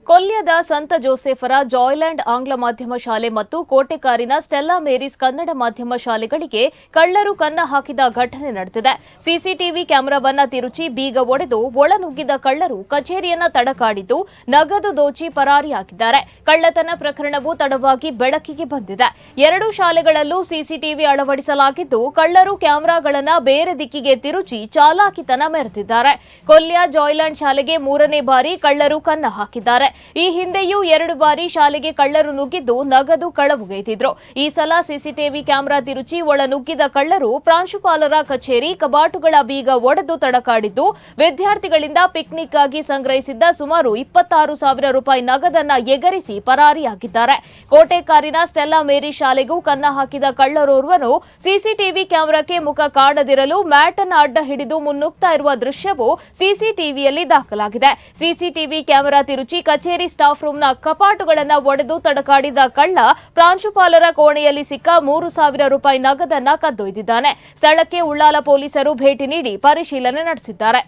ಕೊಲ್ಯದ ಸಂತ ಜೋಸೆಫರ ಜಾಯ್ಲ್ಯಾಂಡ್ ಆಂಗ್ಲ ಮಾಧ್ಯಮ ಶಾಲೆ ಮತ್ತು ಕೋಟೆಕಾರಿನ ಸ್ಟೆಲ್ಲಾ ಮೇರೀಸ್ ಕನ್ನಡ ಮಾಧ್ಯಮ ಶಾಲೆಗಳಿಗೆ ಕಳ್ಳರು ಕನ್ನ ಹಾಕಿದ ಘಟನೆ ನಡೆದಿದೆ. ಸಿಸಿಟಿವಿ ಕ್ಯಾಮೆರಾವನ್ನ ತಿರುಚಿ ಬೀಗ ಒಡೆದು ಒಳನುಗ್ಗಿದ ಕಳ್ಳರು ಕಚೇರಿಯನ್ನ ತಡಕಾಡಿದ್ದು ನಗದು ದೋಚಿ ಪರಾರಿಯಾಗಿದ್ದಾರೆ. ಕಳ್ಳತನ ಪ್ರಕರಣವು ತಡವಾಗಿ ಬೆಳಕಿಗೆ ಬಂದಿದೆ. ಎರಡು ಶಾಲೆಗಳಲ್ಲೂ ಸಿಸಿಟಿವಿ ಅಳವಡಿಸಲಾಗಿದ್ದು ಕಳ್ಳರು ಕ್ಯಾಮೆರಾಗಳನ್ನ ಬೇರೆ ದಿಕ್ಕಿಗೆ ತಿರುಚಿ ಚಾಲಾಕಿತನ ಮೆರೆದಿದ್ದಾರೆ. ಕೊಲ್ಯ ಜಾಯ್ಲ್ಯಾಂಡ್ ಶಾಲೆಗೆ ಮೂರನೇ ಬಾರಿ ಕಳ್ಳರು ಕನ್ನ ಹಾಕಿದ್ದಾರೆ. ಈ ಹಿಂದೆಯೂ 2 ಬಾರಿ ಶಾಲೆಗೆ ಕಳ್ಳರು ನುಗ್ಗಿದ್ದು ನಗದು ಕಳವುಗೈದಿದ್ರು. ಈ ಸಲ ಸಿಸಿಟಿವಿ ಕ್ಯಾಮೆರಾ ತಿರುಚಿ ಒಳನುಗ್ಗಿದ ಕಳ್ಳರು ಪ್ರಾಂಶುಪಾಲರ ಕಚೇರಿ ಕಬಾಟುಗಳ ಬೀಗ ಒಡೆದು ತಡಕಾಡಿದ್ದು ವಿದ್ಯಾರ್ಥಿಗಳಿಂದ ಪಿಕ್ನಿಕ್ ಆಗಿ ಸಂಗ್ರಹಿಸಿದ್ದ ಸುಮಾರು 26,000 ರೂಪಾಯಿ ನಗದನ್ನ ಎಗರಿಸಿ ಪರಾರಿಯಾಗಿದ್ದಾರೆ. ಕೋಟೆಕಾರಿನ ಸ್ಟೆಲ್ಲಾ ಮೇರಿ ಶಾಲೆಗೂ ಕನ್ನ ಹಾಕಿದ ಕಳ್ಳರೋರ್ವನು ಸಿಸಿಟಿವಿ ಕ್ಯಾಮೆರಾಕ್ಕೆ ಮುಖ ಕಾಣದಿರಲು ಮ್ಯಾಟ್ ಅನ್ನು ಅಡ್ಡ ಹಿಡಿದು ಮುನ್ನುಗ್ತಾ ಇರುವ ದೃಶ್ಯವು ಸಿಸಿಟಿವಿಯಲ್ಲಿ ದಾಖಲಾಗಿದೆ. ಸಿಸಿಟಿವಿ ಕ್ಯಾಮೆರಾ ತಿರುಚಿ ಕಚೇರಿ ಸ್ಟಾಫ್ ರೂಮ್ನ ಕಪಾಟುಗಳನ್ನು ಒಡೆದು ತಡಕಾಡಿದ ಕಳ್ಳ ಪ್ರಾಂಶುಪಾಲರ ಕೋಣೆಯಲ್ಲಿ ಸಿಕ್ಕ 3,000 ರೂಪಾಯಿ ನಗದನ್ನ ಕದ್ದೊಯ್ದಿದ್ದಾನೆ. ಸ್ಥಳಕ್ಕೆ ಉಳ್ಳಾಲ ಪೊಲೀಸರು ಭೇಟಿ ನೀಡಿ ಪರಿಶೀಲನೆ ನಡೆಸಿದ್ದಾರೆ.